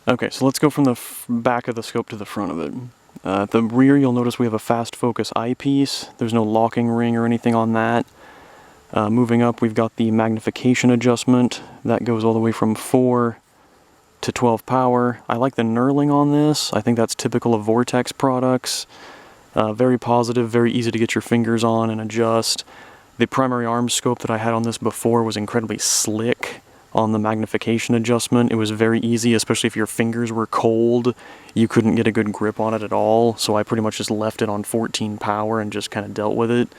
Okay, so let's go from the back of the scope to the front of it. At the rear, you'll notice we have a fast focus eyepiece. There's no locking ring or anything on that. Moving up, we've got the magnification adjustment. That goes all the way from 4 to 12 power. I like the knurling on this. I think that's typical of Vortex products. Very positive, very easy to get your fingers on and adjust. The primary arm scope that I had on this before was incredibly slick on the magnification adjustment. It was very easy, especially if your fingers were cold. You couldn't get a good grip on it at all, so I pretty much just left it on 14 power and just kind of dealt with it.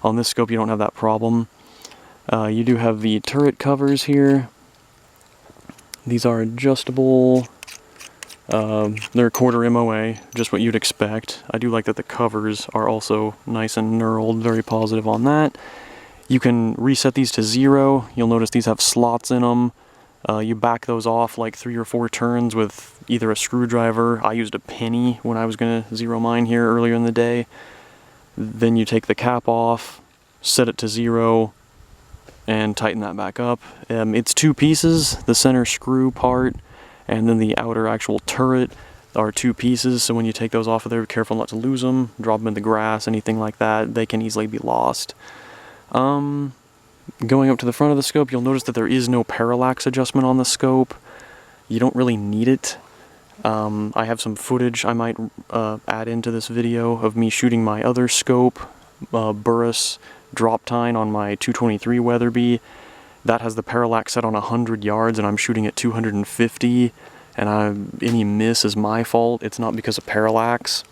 On this scope, you don't have that problem. You do have the turret covers here. These are adjustable. They're 1/4 MOA, just what you'd expect. I do like that the covers are also nice and knurled, very positive on that. You can reset these to 0. You'll notice these have slots in them. You back those off like 3 or 4 turns with either a screwdriver. I used a penny when I was going to zero mine here earlier in the day. Then you take the cap off, set it to 0, and tighten that back up. It's 2 pieces, the center screw part and then the outer actual turret are 2 pieces, so when you take those off of there, be careful not to lose them, drop them in the grass, anything like that, they can easily be lost. Going up to the front of the scope, you'll notice that there is no parallax adjustment on the scope. You don't really need it. I have some footage I might add into this video of me shooting my other scope, Burris drop tine on my 223 Weatherby. That has the parallax set on 100 yards and I'm shooting at 250, and any miss is my fault. It's not because of parallax.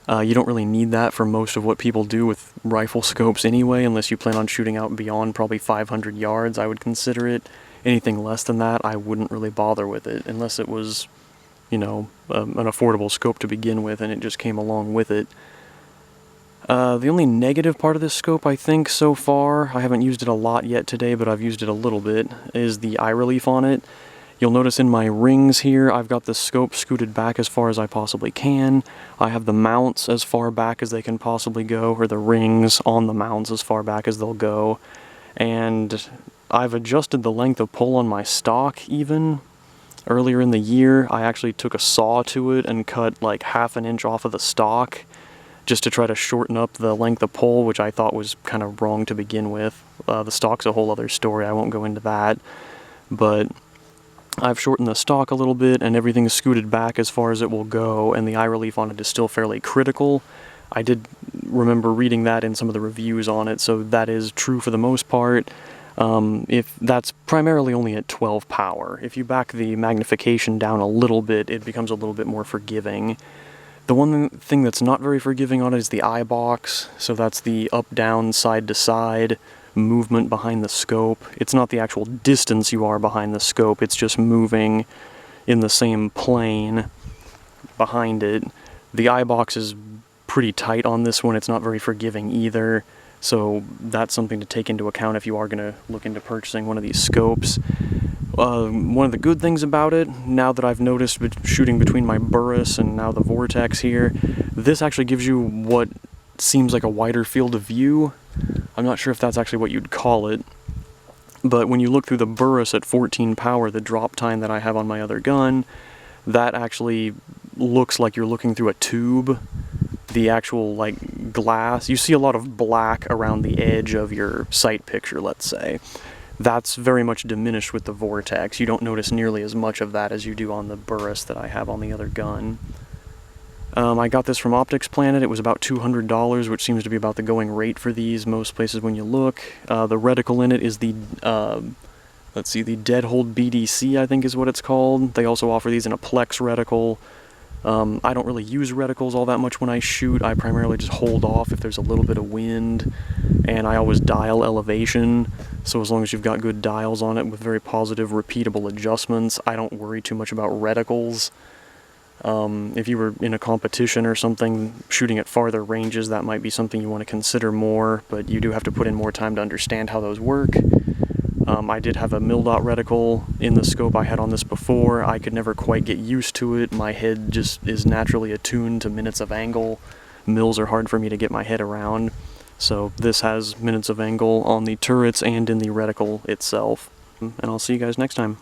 You don't really need that for most of what people do with rifle scopes anyway, unless you plan on shooting out beyond probably 500 yards, I would consider it. Anything less than that, I wouldn't really bother with it, unless it was, you know, an affordable scope to begin with and it just came along with it. The only negative part of this scope, I think, so far, I haven't used it a lot yet today, but I've used it a little bit, is the eye relief on it. You'll notice in my rings here, I've got the scope scooted back as far as I possibly can. I have the mounts as far back as they can possibly go, or the rings on the mounts as far back as they'll go. And I've adjusted the length of pull on my stock even. Earlier in the year, I actually took a saw to it and cut like 1/2 inch off of the stock, just to try to shorten up the length of pull, which I thought was kind of wrong to begin with. The stock's a whole other story, I won't go into that. But I've shortened the stock a little bit and everything's scooted back as far as it will go, and the eye relief on it is still fairly critical. I did remember reading that in some of the reviews on it, so that is true for the most part. If that's primarily only at 12 power. If you back the magnification down a little bit, it becomes a little bit more forgiving. The one thing that's not very forgiving on it is the eye box, so that's the up, down, side to side movement behind the scope. It's not the actual distance you are behind the scope, it's just moving in the same plane behind it. The eye box is pretty tight on this one, it's not very forgiving either, so that's something to take into account if you are going to look into purchasing one of these scopes. One of the good things about it, now that I've noticed shooting between my Burris and now the Vortex here, this actually gives you what seems like a wider field of view. I'm not sure if that's actually what you'd call it, but when you look through the Burris at 14 power, the drop tine that I have on my other gun, that actually looks like you're looking through a tube. The actual like glass, you see a lot of black around the edge of your sight picture, let's say. That's very much diminished with the Vortex. You don't notice nearly as much of that as you do on the Burris that I have on the other gun. I got this from Optics Planet. It was about $200, which seems to be about the going rate for these most places when you look. The reticle in it is the, let's see, the Deadhold BDC, I think is what it's called. They also offer these in a Plex reticle. I don't really use reticles all that much when I shoot. I primarily just hold off if there's a little bit of wind, and I always dial elevation, so as long as you've got good dials on it with very positive, repeatable adjustments, I don't worry too much about reticles. If you were in a competition or something, shooting at farther ranges, that might be something you want to consider more, but you do have to put in more time to understand how those work. I did have a mil-dot reticle in the scope I had on this before. I could never quite get used to it. My head just is naturally attuned to minutes of angle. Mils are hard for me to get my head around. So this has minutes of angle on the turrets and in the reticle itself. And I'll see you guys next time.